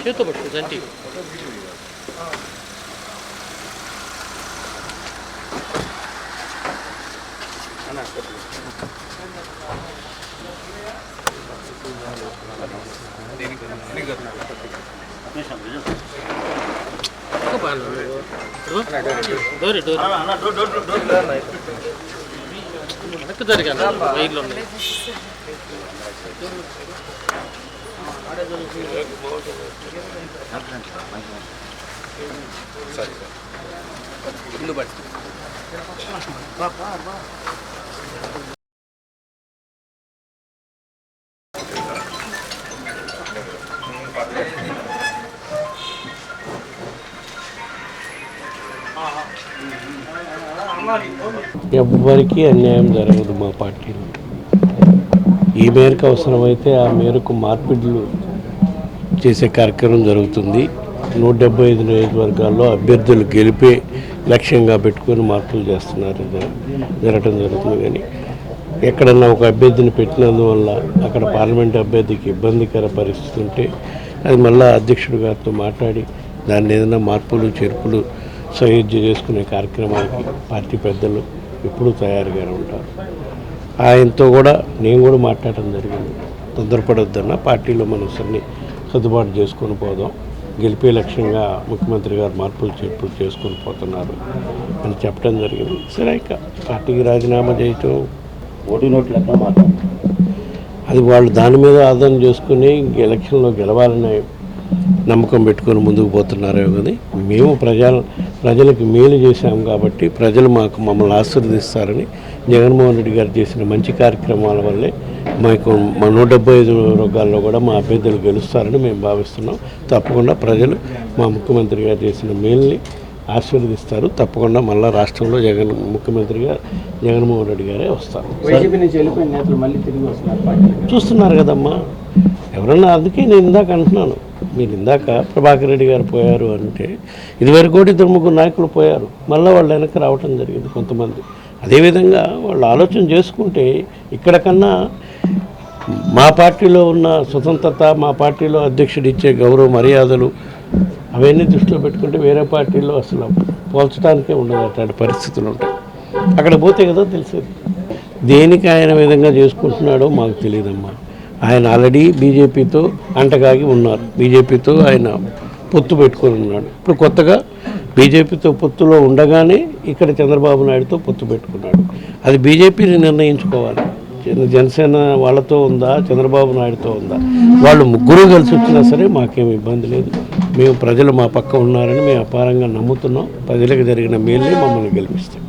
చేతో పట్టు జంటి వెనక్కి జరిగాను వైర్లో ఉన్నాయి సరే ముందు పట్టి ఎవ్వరికీ అన్యాయం జరగదు మా పార్టీలో. ఈ మేరకు అవసరమైతే ఆ మేరకు మార్పిడులు చేసే కార్యక్రమం జరుగుతుంది. 175 నియోజకవర్గాల్లో అభ్యర్థులు గెలిపే లక్ష్యంగా పెట్టుకొని మార్పులు చేస్తున్నారు, జరగటం జరుగుతుంది. కానీ ఎక్కడన్నా ఒక అభ్యర్థిని పెట్టినందువల్ల అక్కడ పార్లమెంట్ అభ్యర్థికి ఇబ్బందికర పరిస్థితి ఉంటే అది మళ్ళీ అధ్యక్షుడు గారితో మాట్లాడి దాన్ని ఏదైనా మార్పులు చేర్పులు సయోధ్య చేసుకునే కార్యక్రమానికి పార్టీ పెద్దలు ఎప్పుడూ తయారుగానే ఉంటారు. ఆయనతో కూడా నేను కూడా మాట్లాడటం జరిగింది. తొందరపడొద్దన్న పార్టీలో మనసుని సర్దుబాటు చేసుకొని పోదాం, గెలిపే లక్ష్యంగా ముఖ్యమంత్రి గారు మార్పులు చేర్పులు చేసుకొని పోతున్నారు అని చెప్పడం జరిగింది. సరే ఇక పార్టీకి రాజీనామా చేయటం ఓటు నోట్లు లెక్క మాత్రం అది వాళ్ళు దాని మీద ఆధారం చేసుకుని ఎలక్షన్లో గెలవాలనే నమ్మకం పెట్టుకొని ముందుకు పోతున్నారే కానీ మేము ప్రజలకు మేలు చేశాము కాబట్టి ప్రజలు మమ్మల్ని ఆశీర్వదిస్తారని జగన్మోహన్ రెడ్డి గారు చేసిన మంచి కార్యక్రమాల వల్లే మాకు 175 వర్గాల్లో కూడా మా అభ్యర్థులు గెలుస్తారని మేము భావిస్తున్నాం. తప్పకుండా ప్రజలు మా ముఖ్యమంత్రి గారు చేసిన మేలుని ఆశీర్వదిస్తారు. తప్పకుండా మళ్ళీ రాష్ట్రంలో ముఖ్యమంత్రిగా జగన్మోహన్ రెడ్డి గారే వస్తారు. వైసీపీ నుంచి వెళ్ళిపోయిన నేతలు మళ్ళీ తిరిగి వస్తున్నారు. చూస్తున్నారు కదమ్మా, ఎవరన్నా. అందుకే నేను ఇందాక అంటున్నాను, మీరు ఇందాక ప్రభాకర్ రెడ్డి గారు పోయారు అంటే ఇదివరకు కూడా 2-3 నాయకులు పోయారు, మళ్ళీ వాళ్ళు వెనక్కి రావటం జరిగింది కొంతమంది. అదేవిధంగా వాళ్ళు ఆలోచన చేసుకుంటే ఇక్కడ కన్నా మా పార్టీలో ఉన్న స్వతంత్రత, మా పార్టీలో అధ్యక్షుడు ఇచ్చే గౌరవ మర్యాదలు అవన్నీ దృష్టిలో పెట్టుకుంటే వేరే పార్టీలో అసలు పోల్చడానికే ఉండదు. అట్లాంటి పరిస్థితులు ఉంటాయి. అక్కడ పోతే కదా తెలిసేది. దేనికి ఆయన విధంగా చేసుకుంటున్నాడో మాకు తెలియదమ్మా. ఆయన ఆల్రెడీ బీజేపీతో అంటగాగి ఉన్నారు, బీజేపీతో ఆయన పొత్తు పెట్టుకొని ఉన్నాడు. ఇప్పుడు కొత్తగా బీజేపీతో పొత్తులో ఉండగానే ఇక్కడ చంద్రబాబు నాయుడుతో పొత్తు పెట్టుకున్నాడు. అది బీజేపీని నిర్ణయించుకోవాలి. జనసేన వాళ్ళతో ఉందా, చంద్రబాబు నాయుడుతో ఉందా, వాళ్ళు ముగ్గురు కలిసి వచ్చినా సరే మాకేం ఇబ్బంది లేదు. మేము ప్రజలు మా పక్క ఉన్నారని మేము అపారంగా నమ్ముతున్నాం. ప్రజలకు జరిగిన మేలుని మమ్మల్ని గెలిపిస్తాం.